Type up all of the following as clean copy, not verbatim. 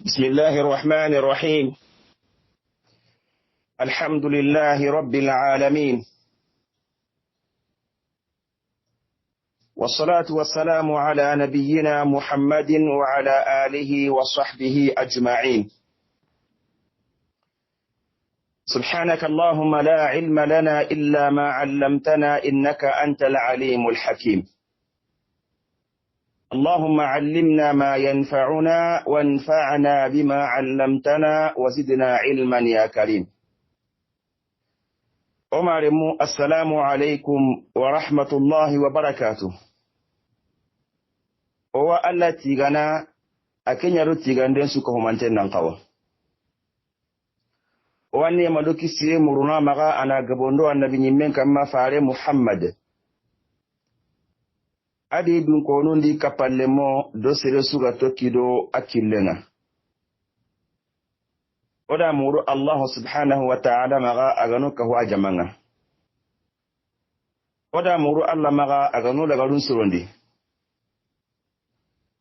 بسم الله الرحمن الرحيم. الحمد لله رب العالمين، والصلاة والسلام على نبينا محمد وعلى آله وصحبه أجمعين. سبحانك اللهم لا علم لنا إلا ما علمتنا إنك أنت العليم الحكيم. اللهم علمنا ما ينفعنا وانفعنا بما علمتنا وزدنا علما يا كريم. أمرمو السلام عليكم ورحمة الله وبركاته. هو التي غنا أكن يرتي غندن سكه منتن نقوى. وأني ملوكي سي مرنا مغا أنا قبندو النبي من كما فعل محمد. Adi dun konundi kapallemo do sere suga tokido akillenga. Oda muru Allah subhanahu wa ta'ala maga agano kahwa jamanga. Oda muru Allah maga agano lagalun surondi.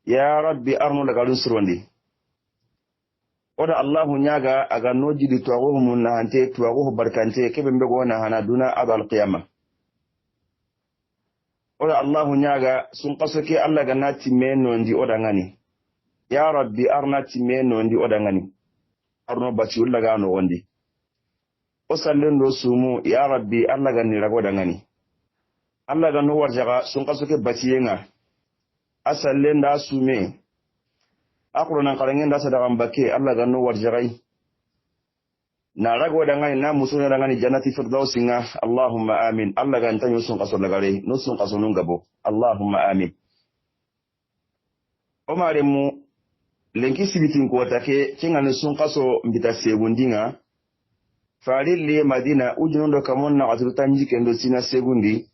Ya Rabbi arno lagalun surondi. Oda Allah nyaga agano jidi tuwaguhu munahante tuwaguhu barkante kebembego na hana duna adal qiyamah. Oda Allahu nyaga sun kasoke Allah gana timeno ndi oda ngani. Ya Rabbi arna timeno ndi oda ngani. Arno bati ulla gano wondi. Osallendo sumu ya Rabbi Allah gani rago oda ngani. Allah gano warjaga sun kasoke bati yenga. Asallenda sume. Akuro nan karangenda sadaka mbake Allah gano warjagai. Na rago da ngani na musuna da ngani jannati firdausi nga Allahumma amin. Allah ga ntanyo sun kaso lagare no sun kaso nungabo Allahumma amin. Omare mu lenki sibitin ko take kinga ne sun kaso mbita segundinga farille Madina ujunondo kamon na atuta njike ndo sina segundi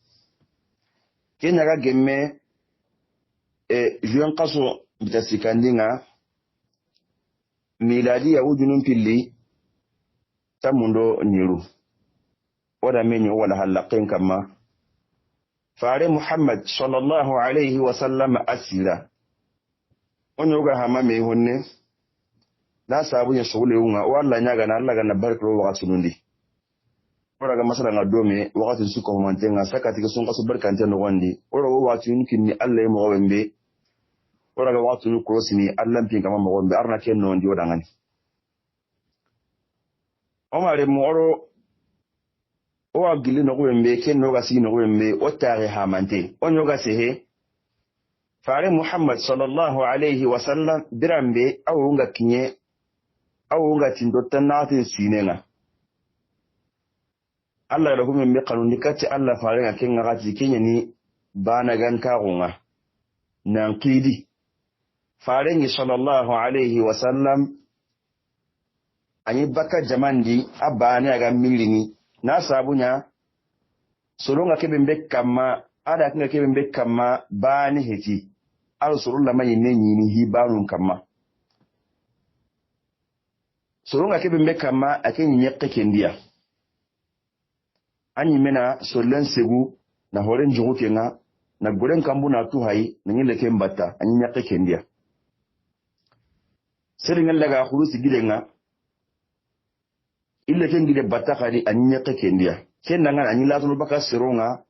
kenya ga gemme juan kaso mbita sikandinga miladi ya ujunun pilli tamundo niru wada menyo wala halaqin kama fare Muhammad sallallahu alayhi wa sallam asira onyo ga hama me honne da sabu ya sole unga wala nyaga na Allah ga na barkro wa sunundi ora ga masala na dome wakati suko mantenga sakati sun kasu barkante no wandi ora wa tun kinni Allah mo wembe ora ga watu krosini Allah mpinga mama wembe arna kenno ndi wadangani. Omare moro owa gili no wembe ken no gasi no wembe o tare hamante onyo gasehe fare Muhammad sallallahu alayhi wa sallam birambe awunga kinye awunga tindotta nati sinenga Allah da kuma me kanuni kati Allah fare ga ken ngati kenya ni bana gan kaunga nan kidi fare ni sallallahu alayhi wa sallam anyi baka jamandi abani aga milini na sabunya solonga kebembe kama ada kinga kebembe kama bani heti alo sololla mai nenyi ni hibanun kama solonga kebembe kama akenyi nyekke kendia anyi mena solen segu na horen jungu kenga na goren kambu na tuhai na nyile kembata anyi nyekke kendia seringa laga khurusi gidenga ille kengide batakari anyeke kendia kenda ngana anyila tunu baka sironga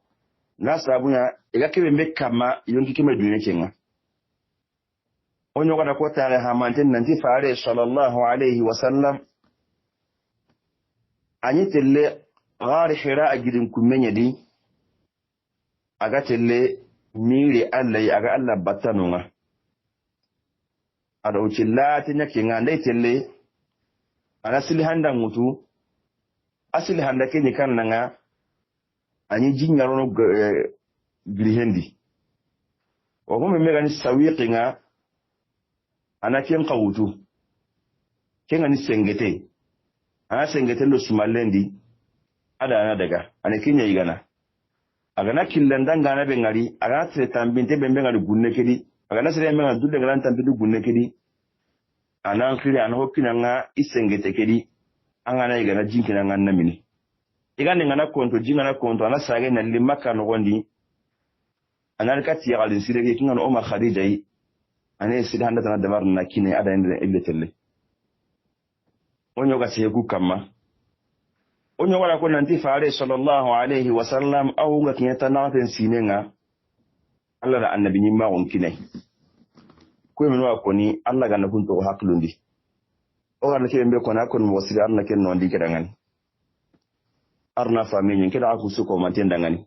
na sabunya ega kebembe kama yonki kime dune kenga onyo kada ko tare ha manten nanti fare sallallahu alayhi wa sallam anyitelle gari hira agidin kumenya di aga telle mire Allah aga Allah batanunga ada uchillati nyakenga ndai telle ana sili handa mutu asili handa kenye kan nanga anyi jinyaro no grihendi o mo mega ni sawiqi nga ana ken qawutu kenga ni sengete ana sengete lo sumalendi ada ana daga ana kenya igana agana killanda ngana be ngari aga tre tambinte be ngari gunne kedi agana sere menga dudde ngana tambinte gunne kedi anan kiri an hokina nga isengete kedi angana igana jinkina nga namini igane ngana konto jingana konto ana sage na limaka no gondi anan kati ya galin sire kinga no Omar Khadija yi ane sida handa tan damar na kine ada inde illetelle onyo ga seku kamma onyo wala ko nanti faare sallallahu alaihi wasallam aw ga kinyata naten sinenga Allah da annabi nyimma on kinai ko min wa koni Allah ga nakun to haklundi o ga nake mbe ko na kon mo wasiri Allah ken non dike dangani arna fami nyen kida aku suko manten dangani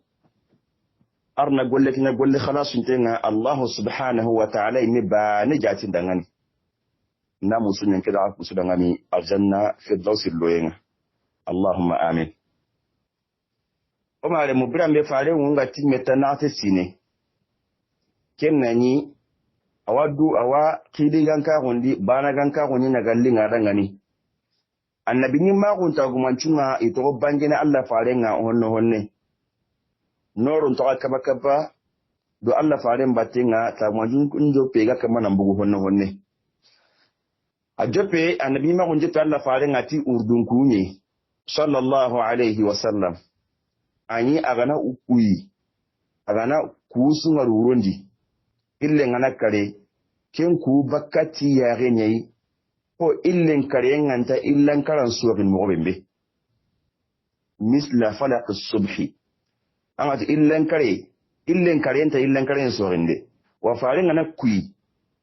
arna golle kina golle khalas intenga Allah subhanahu wa ta'ala ni ba ne jati dangani na musunyen kida aku su dangani aljanna fi dawsil loyenga Allahumma amin o ma re mubram be faare wonga timeta na te sine kennani awadu awa kidi ganka gondi bana ganka gonni na galli ngada ngani annabi ni ma gunta gumancunga ito bangina Allah farenga honne norun to kaba do Allah faren batinga ta majun kunjo pega kama na mbugu honne ajope annabi ma gunje to Allah farenga ti urdun kunye sallallahu alaihi wasallam ani agana ukuyi agana kusunga rurondi ille ngana kare ken ku bakati ya genyai ko illen kare nganta illan karan suwagin mogobembe misla falaq as-subhi amati illen kare enta illen kare suwaginde wa farin ngana kuyi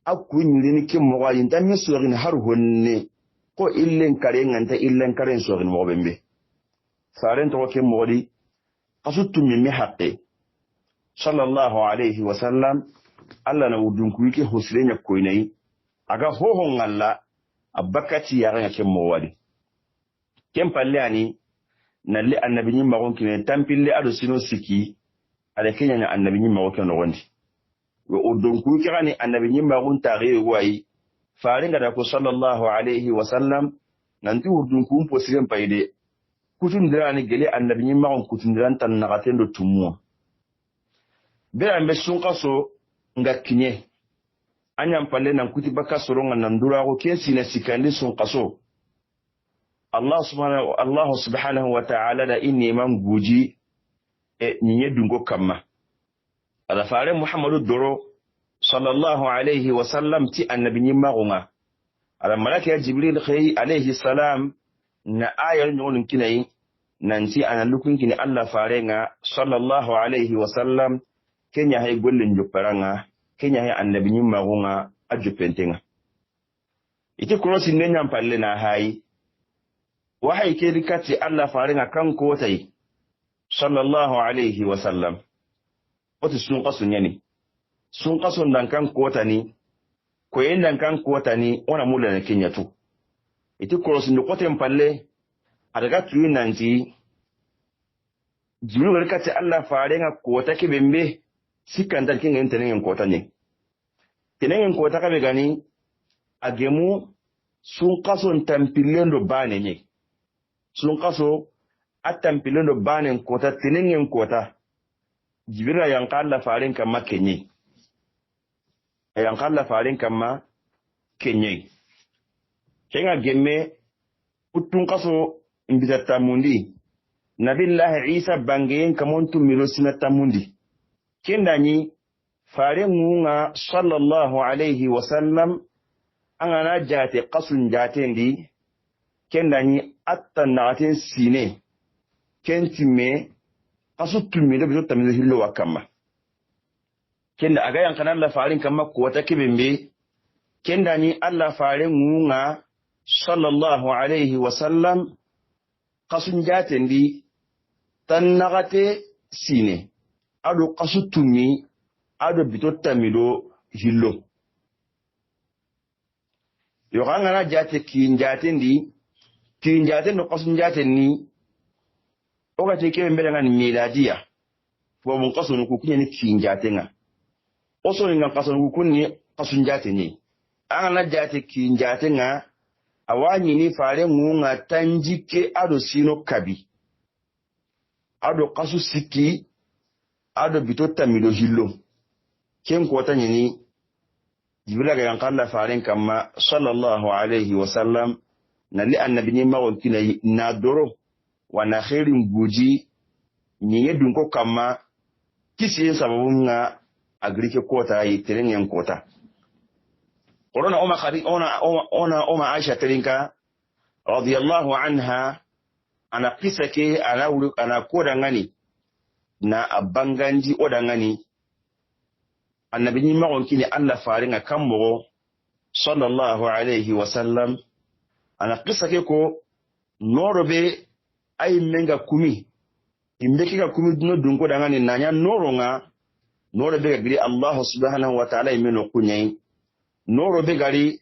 akku nyini kin mogwajin tan mi suwagin har honne ko illen kare nganta illen kare suwagin mogobembe farin to ken mogodi asuttu mi haqqi sallallahu alaihi wasallam Allah na wudun ku yake husrenya koinai aga hohon Allah abakati ya ran ken mowadi ken palle ani nalle annabi nyi magon kine tampille ado sino siki ala kenya na annabi nyi magon ken wondi wo udun ku yake ani annabi nyi magon tare wai faringa da ko sallallahu alaihi wasallam nanti wudun ku posiren paide kutun dirani gele annabi nyi magon kutun diran tan nagatendo tumu be ambe sun kaso nga kinye anyam palle nan kuti baka soronga nan durago kesi na sikandi sun qaso Allah subhanahu wa ta'ala da inni man guji ninye dungo kamma ala fare Muhammadu doro sallallahu alaihi wa sallam ti annabi nyimma gonga ala malaka Jibril khay alaihi salam na ayar nyon kinai nanti ana lukun kini Allah fare nga sallallahu alaihi wa sallam kenya hay gollin jopparanga kenya hay annabi nyimma gonga ajupentenga ite krosi nenya palle na hay wa hay ke dikati Allah faringa kan ko tai sallallahu alaihi wasallam otu sun qasu nyani sun qasu dan kan ko tani ko yendan kan ko tani ona mula na kenya tu ite krosi ndo kote palle adaga tuyi nanti jibril kati Allah faringa ko ta ke bembe sikanta kinga intenen kota ne tenen kota ka be gani agemu sun kaso tampilendo bane ne sun kaso atampilendo bane kota tenen kota jibira yang kala farin kama kenye yang kala farin kama kenye kenga gemme utun kaso imbita tamundi nabillahi Isa bangeyen kamontu mirosina tamundi kendani fare ngunga sallallahu alaihi wasallam angana jate qasun jatendi kendani atta naten sine kentime qasu tummide bizo tamizo hillo wakama kenda aga yan kana Allah farin kama ko wata kibembe kendani Allah fare ngunga sallallahu alaihi wasallam qasun jatendi tan nagate sine ado kasu tumi ado bito tamido hillo yo kangana jate kinjate no kasu njate ni oga teke mbele ngani miladiya fo mun kasu no kukunye ni kinjate nga oso ni kasu no kukunye kasu njate ni angana jate kinjate nga awanyi ni fare ngunga tanjike ado sino kabi ado kasu siki ado bito tamido hillo ken kota nyini jibila ga yankalla faren kama sallallahu alaihi wasallam na li annabi ni mawon kinai na doro wa na khairin guji nyiye dunko kama kisi sababun nga agrike kota yi teren yan kota corona oma khari ona Aisha terinka radiyallahu anha ana kisake ana koda ngani na abanganji oda ngani annabi ni magon kini Allah faringa kammo sallallahu alaihi wasallam ana kisake ko norobe ay menga kumi imbe kika kumi duno dunko da ngani nanya noronga norobe gari Allah subhanahu wa ta'ala imeno kunyai norobe gari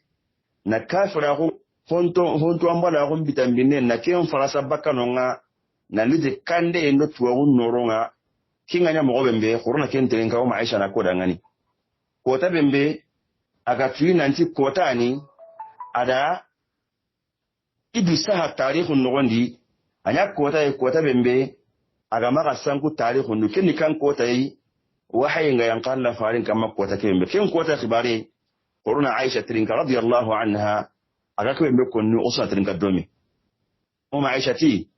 na kafira ko honto ambala ko bitambine na ken farasa bakanonga na lide kande endo tuwa noronga kinga nya mo bembe korona ken telenka o Aisha na ko da ngani kota bembe aga tuyi nanti kota ni ada idu saha tarikhu nogondi anya kota bembe aga maka sanku tarikhu no ken kan kota yi wahayi nga yankalla farin kama kota kembe ken kota khibari korona Aisha trinka radiyallahu anha aga ko bembe konno osa trinka domi o Aisha ti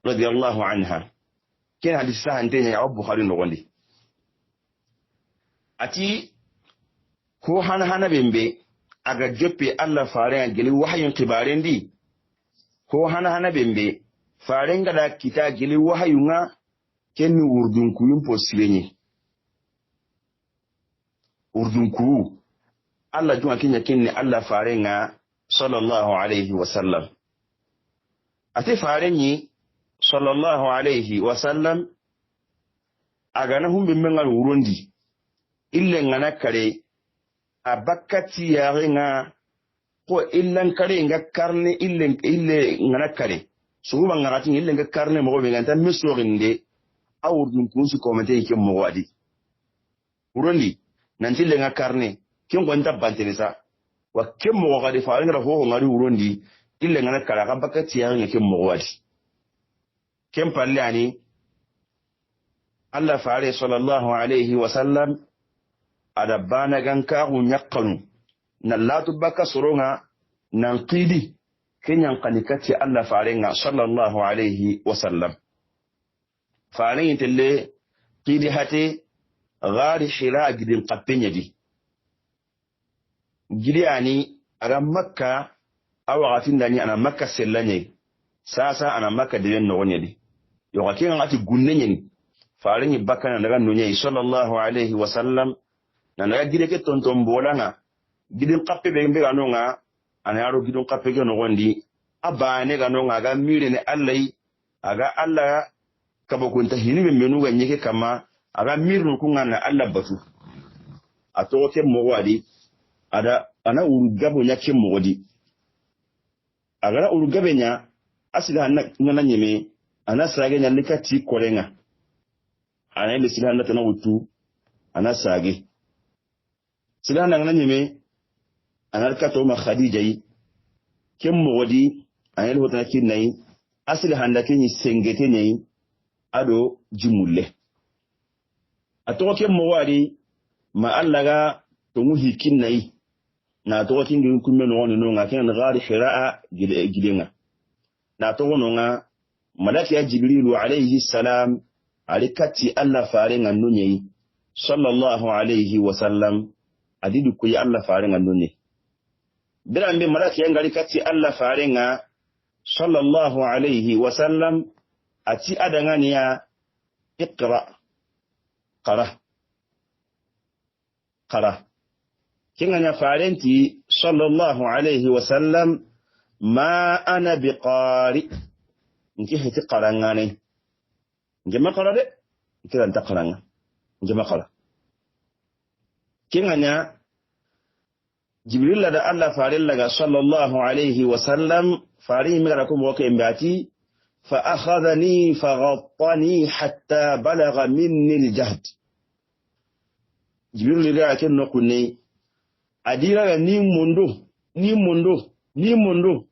radiyallahu anha ken hadisi saha ntenya ya Bukhari nogondi ati ko hana bembe aga joppe Allah farin geli wahayin khibaren di ko hana bembe farin gada kita geli wahayunga kenni urdunku yumpo silenye urdunku Allah junga kenya kenni Allah farenga sallallahu alaihi wasallam ati farenyi sallallahu alaihi wasallam aga na humbe mengal urundi ille ngana kare abakati yarenga ko illan kare nga karne ille ngana kare suba ngati ille nga karne mo be nganta misorinde awurdun kunsu komete yake mo wadi urundi nanti ille nga karne kin gonta bantenisa wa kin mo wadi fa ngara ho ngari urundi ille ngana kara ka bakati yarenga kin mo wadi kin palle ani Allah faare sallallahu alaihi wasallam ada bana ganka hunyakanu na latu baka soronga nan qidi kenyan kanikati Allah farenga sallallahu alaihi wasallam faaren telle qidi hate gari shira gidin qappenya di gidi ani aga makka awagatin dani ana makka sellanye sasa ana makka de no wonyedi yo gakin ngati gunnenyen faaren bakana daga nonye sallallahu alaihi wasallam na naga gide ke tonton bolanga gidin kappe be mbe ganonga ana yaro gidon kappe ke no gondi abane ganonga ga mire ne Allah aga Allah kabokunta hinibe menu ga nyeke kama aga mirnu kunga na Allah batu atoke mo wadi ada ana urugabo nyake mo wadi aga urugabe nya asida na nyeme ana sage nya likati korenga ana ile sila na tana wutu ana sage sila na nyeme anar kato ma Khadija yi kem mo wadi anel hotana kinai asli handa kenyi sengete nei ado jimulle ato kem mo wadi ma allaga to mu hikinai na to kin ngin kunne no wono nga ken gari hiraa gidenga na to wono nga malaki jibrilu alayhi salam alikati alla farenga nunyi sallallahu alayhi wasallam adidu ko ya alla farenga nunyi birambe malaki ngari kati alla farenga sallallahu alayhi wasallam ati adangani ya iqra qara kinganya farenti sallallahu alayhi wasallam ma ana biqari nki hiti qarangane ngema qara de kiran ta qaranga ngema qara kinganya jibril da Allah farin laga sallallahu alayhi wasallam farin mi gara ko mo ke mbati fa akhadhani faghattani hatta balagha minni aljahd jibril ga ken no kunni adira ni mondo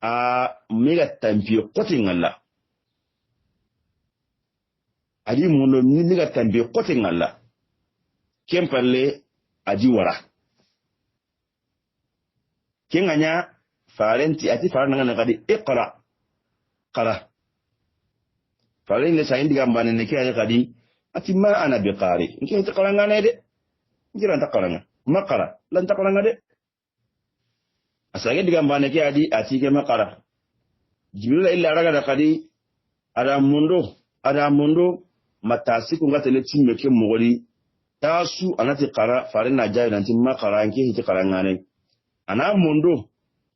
a mega tampiyo kotin Allah adi mondo ni mega tampiyo kotin Allah kempalle adi wara kenganya farenti ati farana ngana kadi iqra qara farin le sayin diga mbane ne ke kadi ati ma ana biqari nke ta qaranga ne de ngira ta qaranga makara lan ta qaranga de asage diga mbane ke adi ati ke makara jibril illa raga da kadi ada mundo matasiku ngatele timme ke mogoli tasu anati qara farina jayi nanti ma qara anke hiti qara ngane ana mundo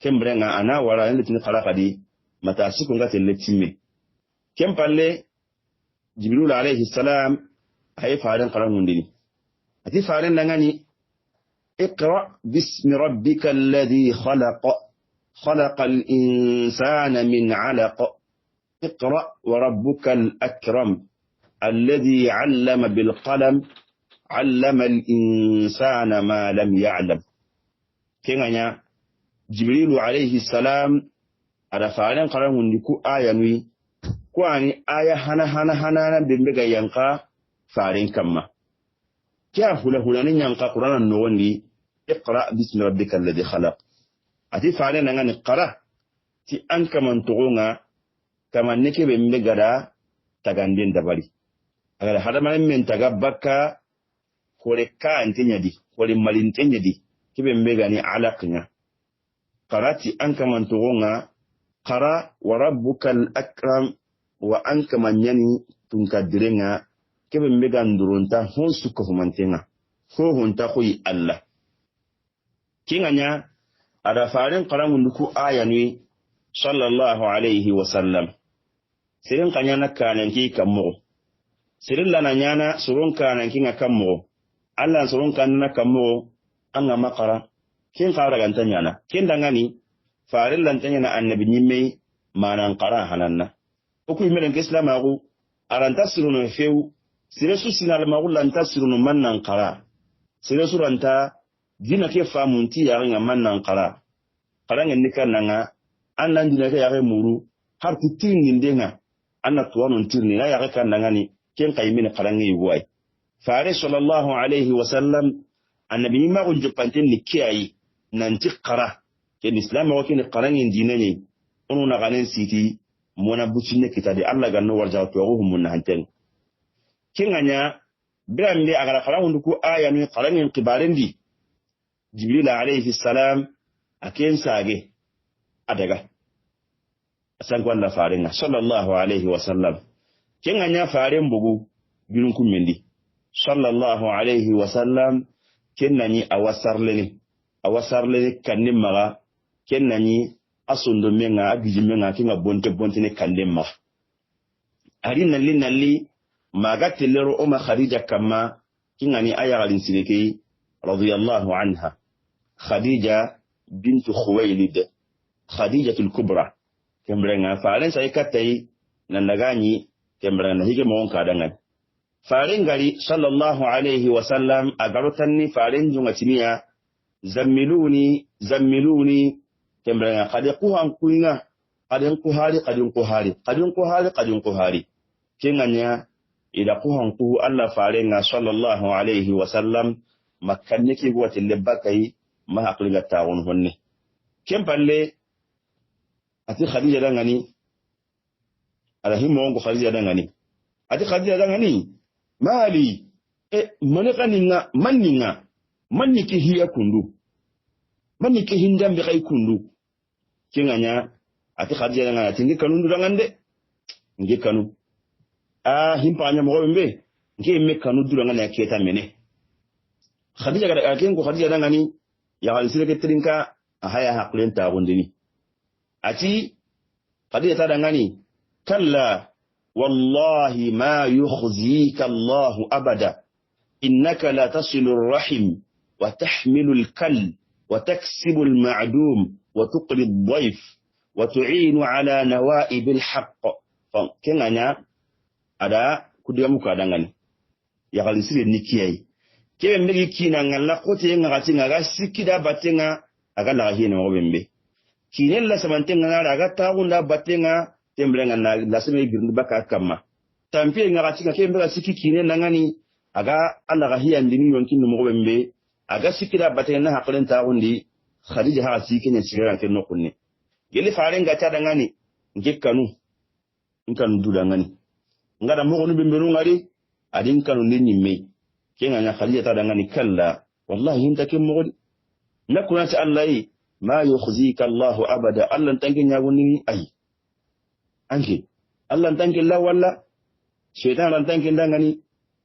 kembrenga ana wala ndi tin qara kadi matasiku ngatele timme kempalle jibril alayhi salam ay faran qara mundini ati faran nangani اقرأ باسم ربك الذي خلق الإنسان من علق اقرأ وربك الأكرم الذي علم بالقلم علم الإنسان ما لم يعلم كيغانيا جبريل عليه السلام على فعلان قرأه نكو آية نوي كواني آية هنا بمبغا ينقى فعلين كما كيف هلا ينقى قرآن النواني اقرأ باسم ربك الذي خلق أتي فعلان نغاني قرأ تي أنك من تغونا كما نكي بمبغا تغاندين دبالي agar hada man men taga bakka kore ka antenya di kore malintenya di kibe mbega ni alaqnya qarati anka man tugonga qara wa rabbukal akram wa anka man yani tunkadirenga kibe mbega ndurunta hon suko humantenga ho honta koyi Allah kinganya ada faaren qaramunduku ayani sallallahu alaihi wasallam sirin kanyana kananki kammo sirilla na nyana surun kana kinga kammo Allah surun kana kammo anga makara kin qara ganta nyana kin dangani farilla tanya na annabi nyimme manan qara hananna oku imelen islamagu aranta sirunu feu siresu sinal magul lanta sirunu mannan qara siresu ranta dina ke famunti ya nga mannan qara ngen nikananga annan dina ke ya muru har titin ndenga anna tuwanun tirni na ya kan dangani ken qaymin qarangi way fare sallallahu alayhi wa sallam annabi ma gun jupantin ni kiyayi nanti qara ken islam wa ken qarangi dinani onu na ganen siti mona bucine kitade Allah ganno warja to ruhum mun hanten kinganya birambe agara qarangu ku aya ni qarangi qibarendi jibril alayhi salam aken sage adaga asan kwanda farenga sallallahu alayhi wa sallam kenganya faren bugu birun kumendi sallallahu alayhi wa sallam kennani awasarleni kanne maga kennani asundo menga agijimenga kinga bonte ne kanne maga ari nalli maga telero o ma khadija kama kingani ayagalin sireke radiyallahu anha khadija bintu khuwailid khadijatul kubra kembrenga faren sai katai nandagani kembrana hige mon kadangan farin gari sallallahu alaihi wa sallam agarotanni farin junga timiya zammiluni kembrana qadiquhan kuinga qadin kuhari kenganya ila kuhan ku Allah faringa sallallahu alaihi wa sallam makkanniki gotin lebakai ma aqliga taawun honni kempalle ati khadija dangani alahimo ngo khadija dangani ati khadija dangani mali manikaninga maniki hiya kundu maniki hindambe kai kundu kinganya ati khadija dangani ati ngikanu durangande ngikanu himpanya mo mbe ngime kanu durangane aketa mene khadija kada akengo khadija dangani ya alisire ketrinka haya haklen ta gondini ati khadija ta dangani كلا والله ما يخزيك الله أبدا إنك لا تصل الرحم وتحمل الكل وتكسب المعدوم وتقري الضيف وتعين على نوائب الحق فكنا ada kudiamu kadangani ya kalisire nikiai kebe mbegi kina ngalla kote ngati ngaga sikida batenga aga la hina ngobembe kinella samantenga ngara aga taunda batenga tembrenga na laseme girndu baka kama tampi ngati kembe siki kine nangani aga alla ga hiya ndini yonkin mo gobembe aga sikida batenga na haklen taundi khadija ha sikine sigara kenno kunni gele farenga tadangani ngekanu nkanu dudangani ngada mo gonu bemberu ngari adin kanu ninni me kenga nya khadija tadangani kalla wallahi hinta ke mo godi nakuna ta allahi ma yukhzika allah abada allah tanke nya gonni ai anke Allah tanke la walla shaytan ran tanke ndangani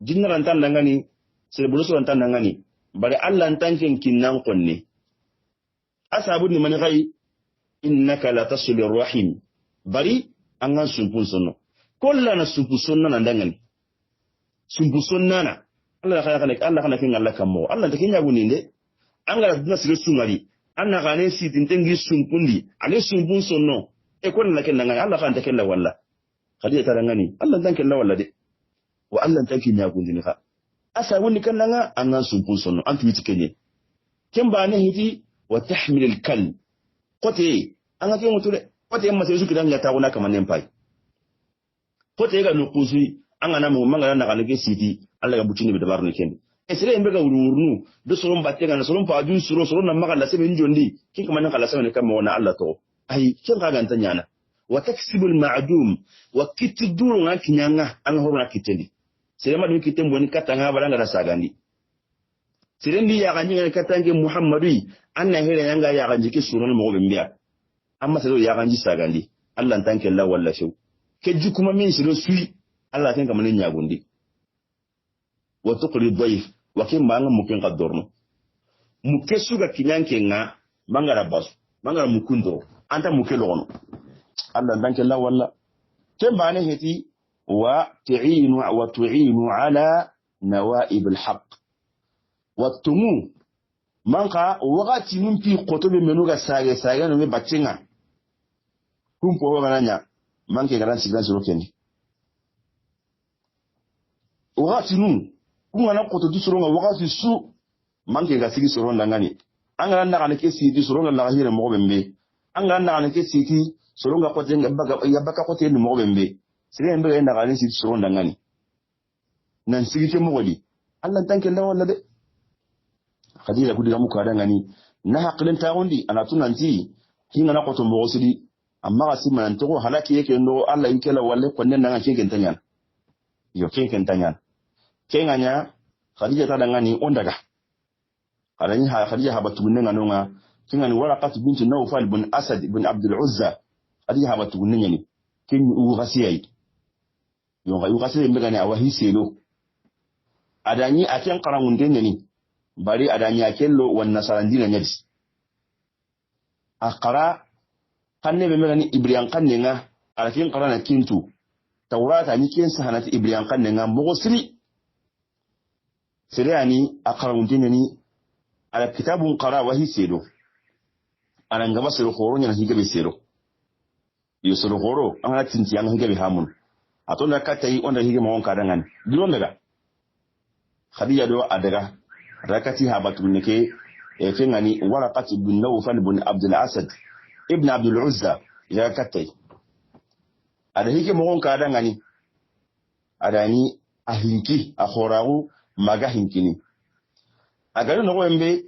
jinna ran tan ndangani sebulu ran tan ndangani bari Allah tanke kinnan konne asabu ni man gai innaka la tasilur rahim bari angan sumpun sonno kollana sumpu sonna nan ndangani sumpu sonna na Allah kana kin Allah kammo Allah take nyagu ninde an ga dina sire sungari anna gane si tintengi sumpundi ale sumpun sonno e ko na ken ngani Allah kan take la walla khadiya tarangani Allah tan ken la walla de wa Allah tan kin nyagu ndini ha asa woni kan nga an nan sumpun sonno an tuwiti kenye ken ba ne hiti wa tahmil al kal qote an ga ken mutule qote yamma sai su kidan ya tawo na kaman pai qote ga no kusi an ga na mu mangala na kan ke siti Allah ga bucini be dabar ne ken esere embe ga wurnu do soron batte ga soron pa du soron na magala sebe njondi kin kaman kala sebe ne kam wona Allah to ai kin ga ganta nyana wa taksibul ma'dum wa kitiduru nga kinyanga an horna kitendi sere ma dum kitembo ni katanga baranga da sagandi sere ndi ya ganyi katange Muhammadu anna hele yanga ya ganji ke suron mo be mbiya amma sere ya ganji sagandi Allah tanke la walla shew ke jukuma min sire sui Allah tan kaman nyagundi wa tuqri dhayf wa kin banga mukin qadorno mukke suga kinyanke nga mangara basu mangara mukundo anta mukke logono Allah danke la walla ken bane heti wa tu'inu ala nawaib alhaq wa tumu manka wagati numpi qotobe menuga sage no me batinga kumpo waganya manke garan sigan suro kendi wagati nu kuna qoto du suro wagati su manke ga sigi suro ndangani anga na kana ke sigi suro na hire mo bembe anga na kana ke sigi suro ga qote ya baka qote ni mo bembe sire mbe na kana sigi suro ndangani nan sigi ke mo godi Allah tanke la wala de khadija kudi ga muka dangani na haqilin ta gondi ana tunanti hinga na qoto mo sidi amma ga sima nan to halaki yake ndo Allah in kela walle konne nan ake ken tanyan yo ken tanyan kenganya khadija ta dangani ondaga alani ha khadija habatu bunna nonga kingani waraqat bint nawfal bin asad bin abdul uzza khadija habatu bunna ni kin u gasiyai yo ga u gasiyai mbegani awahi selo adani aken qarangunde ni bari adani akello wan nasarandina nyadi aqra kanne be mbegani ibriyan kanne nga alakin qarana kintu tawrata ni ken sahanati ibriyan kanne nga mogosri sirani aqraunde ni ala kitabun qara wa hi sedo ana ngaba sero khoro nyana higabe sero yo sero khoro ana tinti an higabe hamun atonda katai onda higama wonka dangan dilon daga khadija do adaga rakati habatu neke e fengani waraqat bin nawfal bin abdul asad ibn abdul uzza ya katai ada higama wonka dangani adani ahinki akhoragu maga hinkini agari no wembe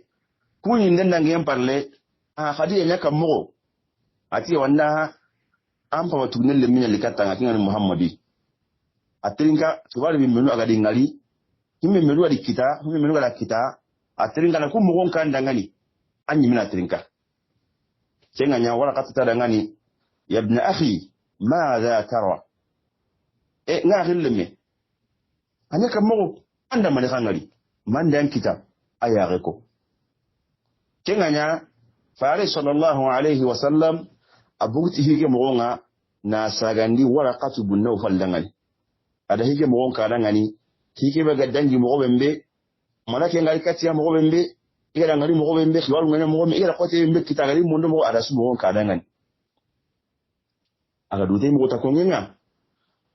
kuni ndenda ngem parle khadija nyaka mogo ati wanda ampa watu nelle minya likatanga kinga Muhammadi atringa tubali bimenu agadi ngali himme melu adi kita himme melu ala kita atringa na kumogo nkanda ngani anyi mina atringa kenga nya wala katata dangani ya ibn akhi madha tara ngari lemme anyaka mogo anda mane kangali mandan kita ayareko kenganya fare sallallahu alaihi wasallam abuti hige mogonga na sagandi waraqatu bin nawfal dangali ada hige mogonka dangani hige be dangi mogobembe malake ngali katiya mogobembe igara ngali mogobembe khiwalu ngene mogobembe igara kote mbe kitagali mondo mo ada su mogonka dangani aga dute mo takongenga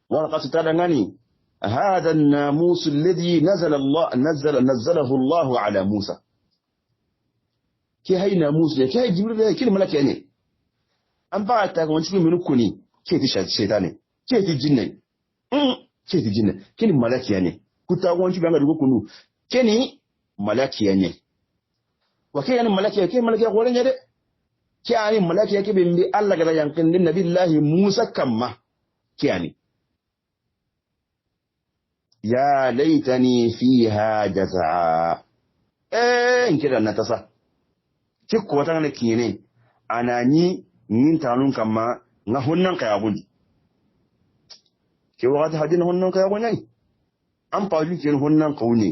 waraqatu tadangani هذا الناموس الذي نزله الله على موسى كي هاي ناموس كي هاي جبريل كي الملك يعني أم بعد تقول شو منو كوني كي تشيطاني كي تجنن كي تجنن كي الملك يعني كنت أقول شو بيعمل كونو كني ملك يعني وكي يعني ملك يعني كي ملك يقولين يعني كي يعني ملك يعني كي بيمبي الله كذا ينقل للنبي الله موسى كما كي يعني يا ليتني فيها جزعا كده نتصا تكو تانغ كيني انا ني نين تانون كما nga honnan kaya bundi ke wakati hadin honnan kaya wani an faju ke honnan kaune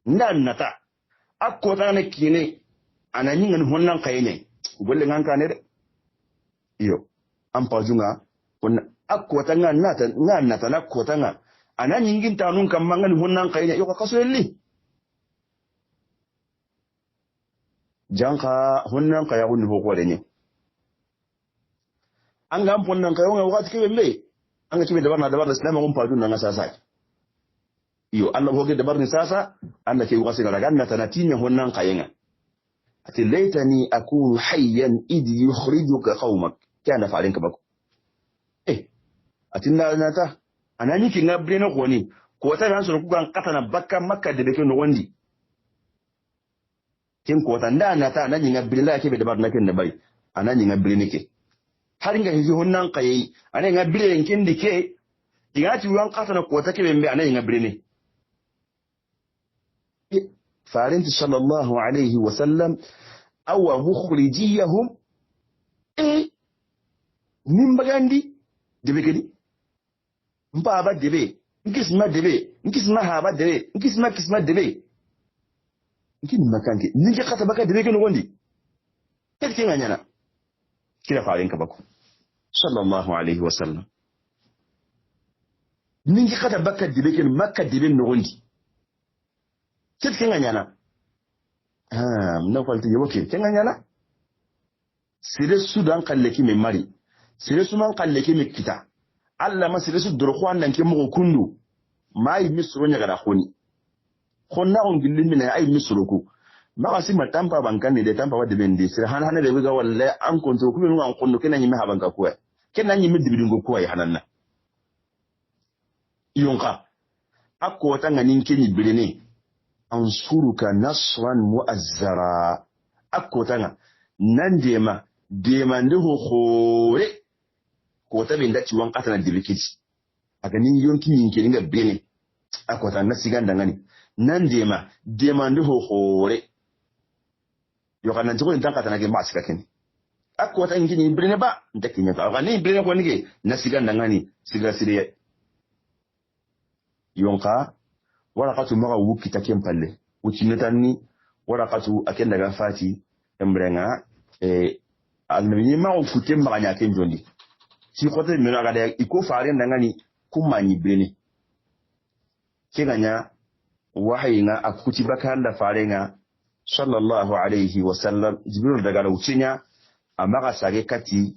ndan nata akko ta na kine anani ngan honnan kaya ne golle ngan ka ne de iyo an faju nga wannan akko ta ngan nata na ko ta nga anani ngin tanun kan mangan honnan kaya ne yo ka kaso yelli janka honnan kaya hunni ko de ne an ga honnan kaya wani wakati ke be an ga cibe dabar da islam mun faju nan sasa iyo Allah hoge dabar ni sasa Allah ke wasi daga ganna tanatinya honnan kayenga ati laitani akunu hayyan id yukhrijuka qaumak kana fa'alin ka bako ati nata anani ki ngabre na koni ko ta ran suru kugan katana bakka makka de beke no wondi kin ko ta nata anani ngabre la ke be dabar na ken da bai anani ngabre ne ke har nga hiji honnan kayi anani ngabre yankin dike igati wan katana ko ta ke be anani ngabre ne فارنت صلى الله عليه وسلم أو مخرجيهم من بغاندي دبي كدي مبابا دبي نكسما دبي نكسما هابا دبي نكسما كسما دبي نكين مكانك نجي قطبك دبي كنو وندي تلكين أنا كده فارنك بكو صلى الله عليه وسلم نجي قطبك دبي كنو مكة دبي نوندي kenga na kwalti yoke kenga sire sudan kalleki me mari sire suman kalleki me kita alla ma sire su dorko andan ke mo kundu mai misro nya gara khoni khonna on gillin mina ai misro ku ma asi matampa bankan ne de tampa wadde bendi sire hana de biga walle an konto ku min an konno kenan yimi habanka ko kenan yimi dibidingo ko ay hananna yonka akko tanga ninkeni birene ansuruka nasran mu'azzara akotanga nan dema ndiho khore ko ta bin dace wan katana dilikiti aga nin yonki nin ke dinga bene akotanga siganda ngani nan dema ndiho khore yo kana ntiko ntanka katana ke masika ken akota ngini bene ba ndakinya aga ni bene ko nige na siganda ngani siga sire yonka warakatu maga wukita kempalle wucinetani warakatu akenda ga fati embrenga alnabi ma ukute maga nya kenjondi si khote mena ga da iko fare ndangani kumanyi bene kiganya wahayina akuti bakanda farenga sallallahu alayhi wa sallam jibril daga da wucinya amaga sage kati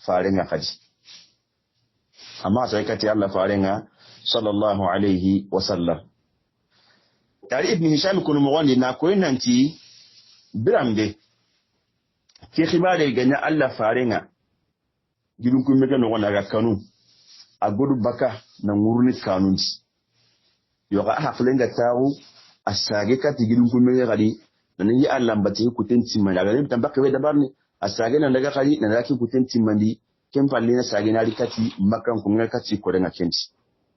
farenga kaji amma sage kati Allah farenga sallallahu alayhi wa sallam tari ibn hisham kunu mwani na koyi nanti birambe ke khibare ganya Allah farenga gidun ku mega no wana ga kanu agudu baka na nguruni kanunji yoga haflenga tawu asage kati gidun ku mega gadi nan yi Allah mbati ku tenti man daga ne tambaka we dabarni asage nan daga kali nan zaki ku tenti mandi kempalle na sage na rikati makan ku ngal kati ko renga kenti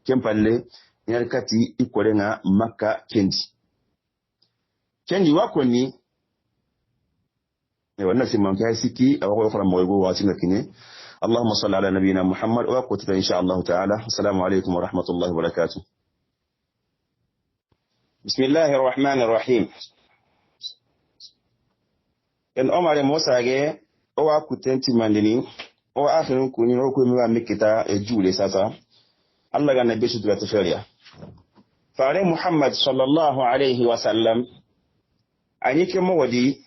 kempalle kati ikorenga maka kendi wako ni wannan sai man kai siki a wako fara moygo wa cinga kine Allahumma salli ala nabiyyina Muhammad wa qutita insha Allah ta'ala assalamu alaikum wa rahmatullahi wa barakatuh bismillahir rahmanir rahim en omare mosage o wa kutenti mandini o akhirin kuni o ko mi wa mikita e jule sasa Allah ga nabi su da tafariya fare Muhammad sallallahu alaihi wa sallam anyike mo wadi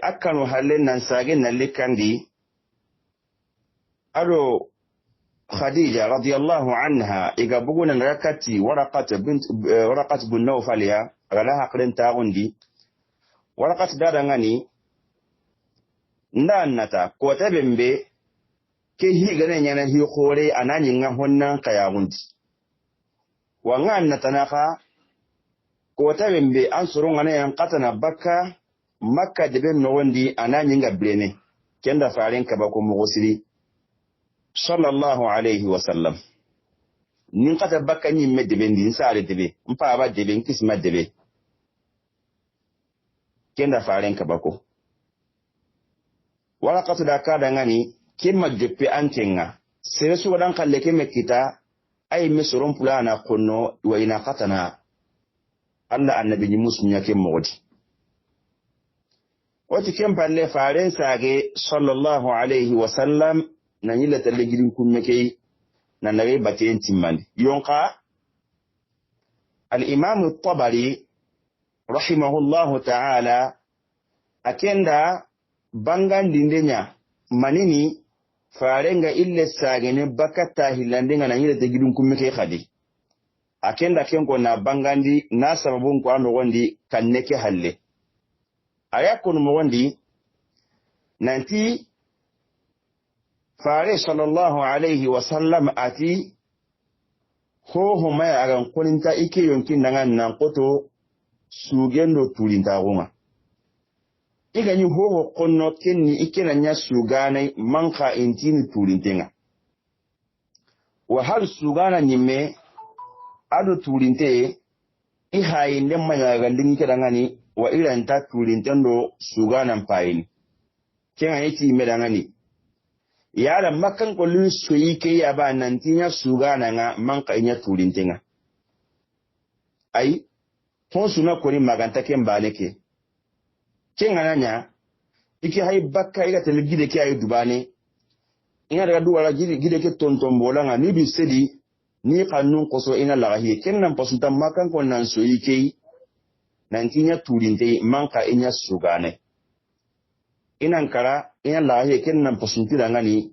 akanu halen nan sage nan likandi ado Khadija radiyallahu anha iga bugunan rakati waraqat bin Nawfal ya gala hakren tagundi waraqat dada ngani ndannata ko tabembe ke higane nyana hi khore anani nga honna kayagundi wanga natanaka ko tabembe ansuru ngane yan qatana bakka makka debe no wondi anani nga blene kenda faren ka bako mugosiri sallallahu alayhi wa sallam nin qata bakka ni medde bendi nsare debe mpa ba debe nkisma debe kenda faren ka bako wala qatu da kada ngani kimma jeppe antenga sere su wadan kalle ke mekita ay mesoron pulana konno wa ina qatana alla annabi ni musnya ke modi wati kem palle faren sage sallallahu alaihi wasallam na yilla talle gidin kummeke na nare baten timmandi yonqa al imam at-tabari rahimahullahu ta'ala akenda bangan dindenya manini farenga ille sagene bakata hilandenga na yilla talle gidin kummeke khadi akenda kenko na bangandi na sababun ko ando gondi kanneke halle ayakun mo gondi nanti fare sallallahu alaihi wasallam ati ho mai agan kuninta ike yonkin dangan nan koto sugendo tulinta goma igani ho konno kenni ike nanya suganai manka intini tulintenga wa hal sugana nyimme ado tulinte ihayi ndemma gandini kedangani wa iranta tulintendo suganan payin kenga yiti medangani yala makan kolun soyi ke yaba nantinya sugana nga manka inya tulintenga ai hon suna kori maganta ken baleke kenga nanya iki hay bakka iga telegide ke ay dubane ina daga duwala gide ke tontombola nga ni bi sedi ni kanun koso ina lagahi kennan pasunta makan ko nan soyi ke nantinya tulinte manka inya sugane inan kara ina lagahi kennan pasunti ngani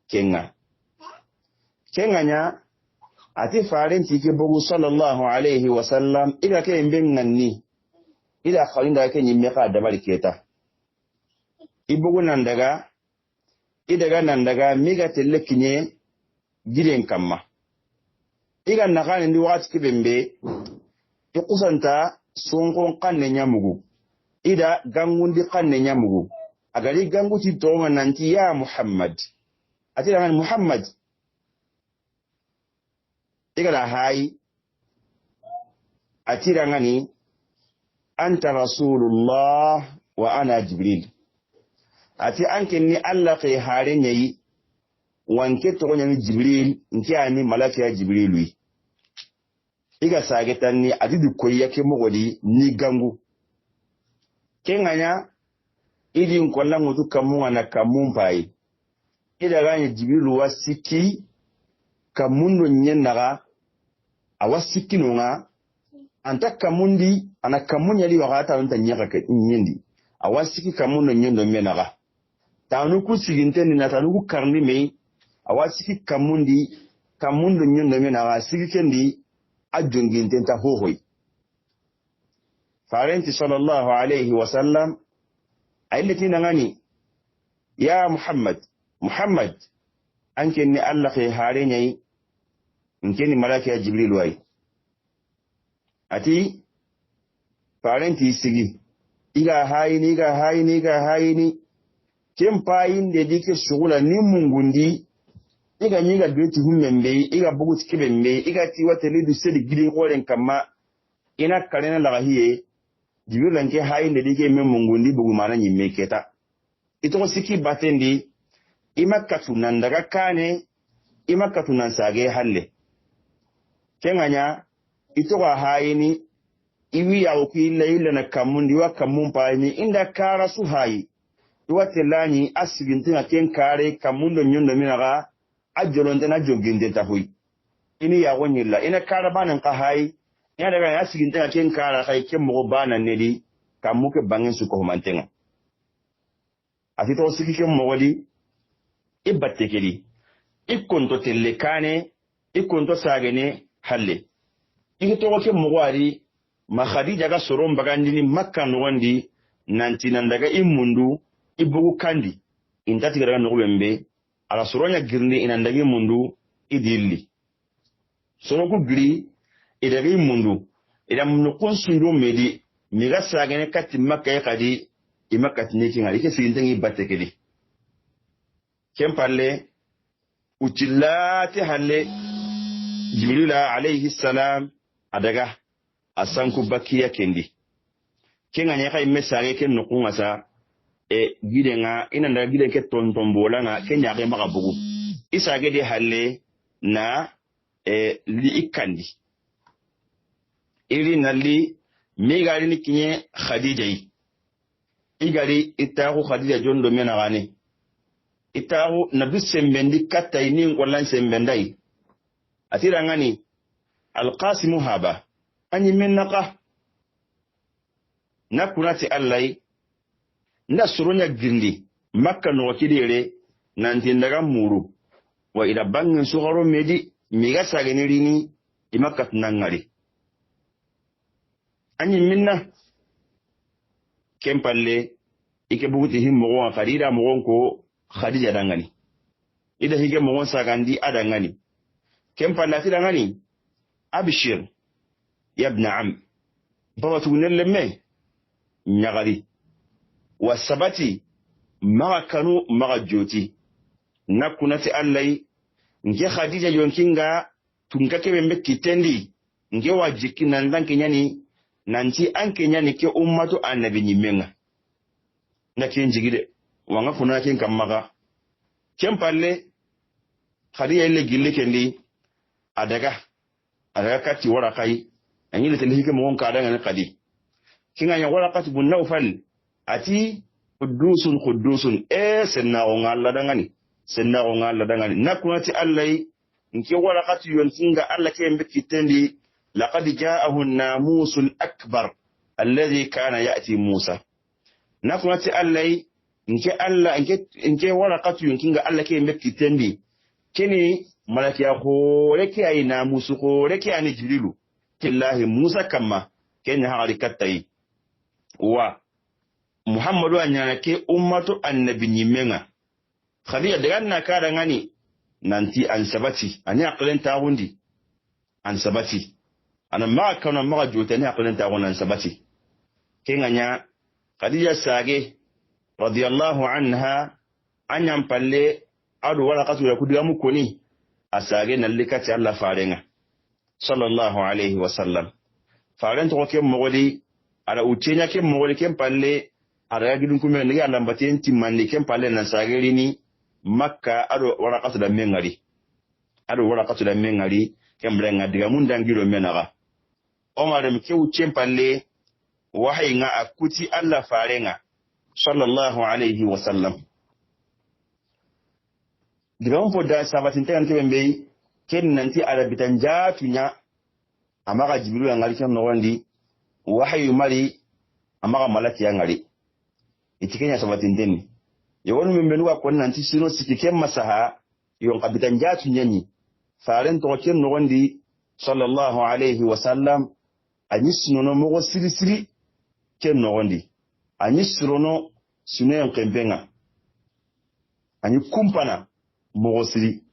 kenga nya ati farenti ke bugu sallallahu alaihi wasallam ida ke mbenganni ida khalinda ke nyimme ka dabari keta ibugu nan daga idaga nan daga miga telekinye giren kamma iga nakane ndi wakati kibembe ikusanta sonkon kanne nyamugu ida gangundi kanne nyamugu agari gangu ti toma nanti ya Muhammad atira ngani Muhammad iga la hai atira ngani anta rasulullah wa ana jibril ati anke ni Allah kai hare nyayi wanke to nyani jibril nke ani malaka ya jibril wi iga sagetan ni adidu koyi yake mogodi ni gangu kenganya idi nkolla ngutu kamunga na kamumpai ida ganye jibril wasiki kamundo nyennaga awasiki nonga anta kamundi ana kamunya li wakata anta nyaka ke nyendi awasiki kamundo nyendo menaga tanuku siginteni na tanuku karni me awasiki kamundo nyondo menaga sigi kendi ajungintenta hohoi farenti sallallahu alaihi wasallam ailati nangani ya Muhammad anke ni Allah ke hare nyai nke ni malaka ya jibril wai ati farenti sigi iga hayini kempayin de dike sugula ni mungundi iga nyiga dueti hummembe iga bugu tikibembe iga tiwate lidu sedi gidin koren kama ina kalena lagahiye jibril lanke hayin de dike mungundi bugu mana nyimme keta ito siki batendi imakatu nan daga kane imakatu nan sage halle kenganya ito ga hayini iwi ya ukila ila na kamundi wa kamumpa ni inda kara su hayi iwate lani asigintina ken kare kamundo nyondo minaga ajolonte na joginde tahui ini ya wonyilla ina kara banan ka hayi ina daga asigintina ken kara kai ken mo bana nedi kamuke bangen su ko mantenga atito siki ken mo wadi ibatte kedi ikonto telekane ikonto sagene halle ikito ke mo wadi ma Khadija ga soron bagandini Makka no wandi nanti nan daga imundu ibugu kandi intati gara no bembe ala soronya girni inan daga imundu idilli soro ku giri idaga imundu ida mun kun sundu medi mi ga sagane katti Makka ya kadi imakati ne kinga ike sigintangi batte kedi kempalle uchillati halle Jibril alayhi salam adaga asanku bakiya kendi kenga nyaka imesare ken nukunga sa gidenga ina nda giden ke tontombola nga kenya ke maka bugu isage de halle na li ikandi iri nalli migari ni kinye Khadija yi igari itahu Khadija jondo mena gane itahu nabi sembendi katai ni wallan sembendai atira ngani alqasimu haba anyi minnaka na kunati allai na surunya gindi makka no kidire nanti ndaga muru wa ila bangin suharo medi miga sageni rini imakka tunangari anyi minna kempalle ike buguti himmo wa farida mo ko Khadija dangani ida hige mo sagandi adangani kempalle atira ngani abshir ya ibn am baba tugunelle me nyagari wasabati maga kanu maga joti nakunati allai nge Khadija yonkinga tunkake bembe kitendi nge wajiki nandanke nyani nanti anke nyani ke ummatu annabi nyimenga na kenjigide wanga kuna ken kamaga kempalle Khadija ile gille kendi adaga kati warakai anyile telihike mo ka daga kadi kinga nya warakati bun nawfal ati qudusun senna o ngalla dangani nakunati allai nke warakati yontinga alla ke mbe kitendi laqad ja'ahu an-namusul akbar alladhi kana ya'ti Musa nakunati allai nke warakati yontinga alla ke mbe kitendi kini malaki ya khoreke ay namusu khoreke ani Jibrilu killahi Musa kama kenya hagari kattai wa Muhammadu anyana ke ummatu annabi nyimenga Khadija daga na kada ngani nanti ansabati ani aqlen tawundi ansabati ana ma kana ma jotani aqlen tawun ansabati kenganya Khadija sage radiyallahu anha anyam palle adu waraqatu yakudiga mukoni asage nalikati Allah farenga sallallahu alayhi wa sallam faren to ke mogoli ara uchenya ke mogoli ke palle ara gidun kuma ne ya lambate enti manne ke palle na sageri ni makka ado waraqatu da mengari ke mbrenga diga mundangiro menaga omar mi ke uchen palle wahayi nga akuti Allah farenga sallallahu alayhi wa sallam diga on da sabatin tan ke bembe ken nanti arabitan jatunya amaga Jibril ngali ken no wandi wahayi mari amaga malaki ngari itikenya sabatin den yawon min benuwa kon nanti sino sikiken masaha yon kabitan jatunya ni faren to ken no wandi sallallahu alayhi wa sallam anyisno no mo siri ken no wandi anyisro no sino yon kembenga anyi kumpana mogosiri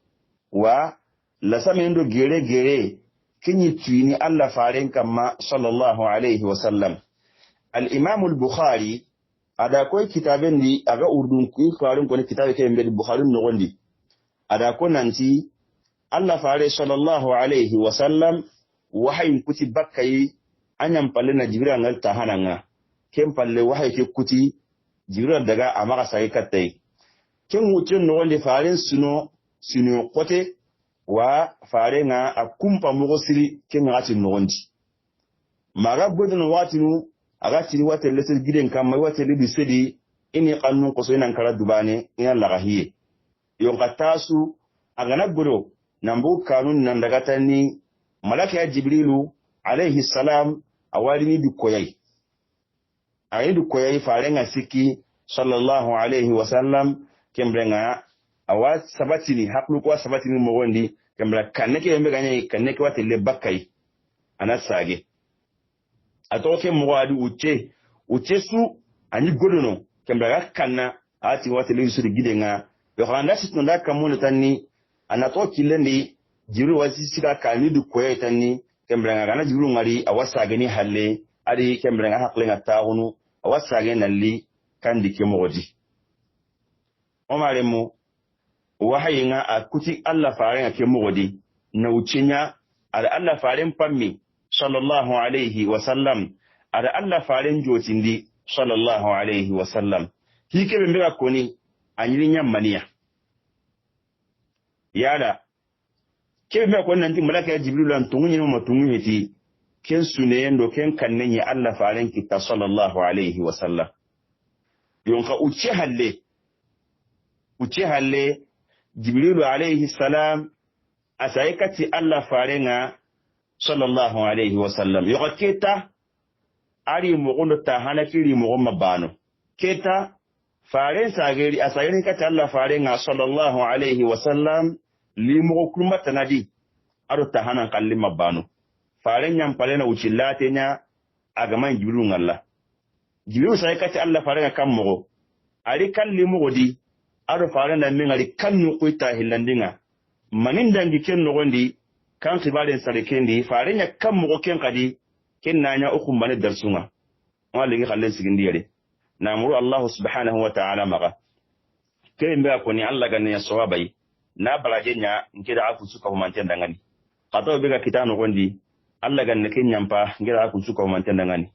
wa la samendo gere kinyi tuini Allah faren kama sallallahu alayhi wa sallam al-imam al-bukhari ada koy kitaben di aga urdun ku faren ko ne kitabe ke mbel bukhari no gondi ada ko nanti Allah fare sallallahu alayhi wa sallam wahayin kuti bakkai anyam palle na jibril ngal tahananga kem palle wahay ke kuti jibril daga amaka sai kattai ken mutun no wonde faren suno kote wa fare nga akumpa mogosiri ken ngati no wondi maga bodno watinu aga tiri wate lesel giden kam may wate libi sedi ini qannun ko so ina kala dubane ina lagahiye yon qatasu aga nagodo nambu kanun nan daga tani malaka ya jibrilu alayhi salam awalini du koyai fare nga siki sallallahu alayhi wa sallam kembrenga awa sabatini haklu ko sabatini mo wondi kembra kaneke yembe ganye kaneke wate le bakkai anasage atoke mo wadi uche su ani godono kembra kanna ati wate le suri gidenga yo khanda sitno da kamono tanni anatoki lendi jiru wasi sika kani du koye tanni kembra ngana jiru ngari awasage ni halle ari kembra hakle ngata hunu awasage nalli kandi ke mogodi omare mu wahayi nga akuti Allah faren ke mogodi na ucinya ala Allah faren pammi sallallahu alayhi wa sallam ala Allah faren jotindi sallallahu alayhi wa sallam hike be mbega koni anyiri nyamaniya yada ke me ko nan ti malaka jibril an tungu nyima matungu heti ken suneyendo ken kannenye Allah faren kita sallallahu alaihi wasallam yonka uce halle jibril alaihi salam asaikati Allah farenga sallallahu alaihi wasallam yoka keta ari mogondo ta hanakiri mogomma bano keta faren sageri asayini kati Allah farenga sallallahu alaihi wasallam limogo kulmata nadi ado ta hanan kallima bano faren nyam palena ucillate nya agaman jibril ngalla jibril sai kati Allah farenga kammogo ari kallimogo di ado faren da min ari kannu kuita hillandinga manin dangi ken nogondi kan sibaren sare kendi faren nya kammogo ken kadi ken nanya ukum bane darsunga wala ngi khallen sigindi yare namuru Allah subhanahu wa ta'ala maga ken be ko ni Allah ganne sawabai na balaje nya ngida aku suka humanten dangani qato be ga kitano gondi Allah ganne ken nyampa ngida aku suka humanten dangani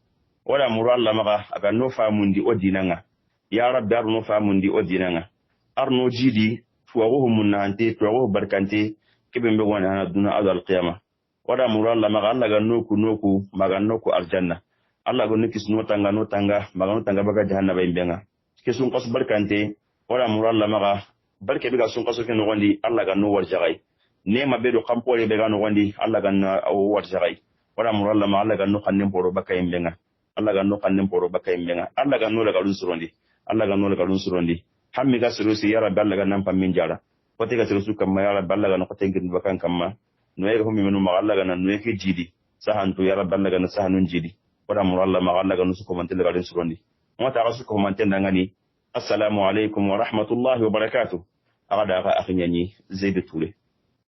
wala muru Allah maga aga no famundi odinanga ya rabbi arno famundi odinanga arno jidi fuwago munante fuwago barkante kebe be wona na duna adal qiyamah wada muru Allah maga Allah ga noku maga noku aljanna Allah go niki sunu tanga no tanga maga no tanga baga jahannaba imbenga ke sun qas barkante wada muru Allah maga barke be ga sun qaso ken gondi Allah ga no warjagai nema be do kampore be ga no gondi Allah ga no warjagai wada muru Allah ma Allah ga no kannim poro baka imbenga Allah ga no kannim poro baka imbenga Allah ga no la galun surondi Allah ga no la galun surondi hammi ga surusi ya rabbi Allah ga nan pammin jara kote ga surusu kamma ya rabbi Allah ga no kote ngin bakan kamma no yega homi menu ma Allah ga nan no yake jidi sahantu ya rabbi Allah ga na sahanun jidi wada muru Allah ma Allah ga no su ko mantel ga den surondi mota ga su ko mantel dangani assalamu alaikum wa rahmatullahi wa barakatuh aga da ga akhinyani Zaid Touré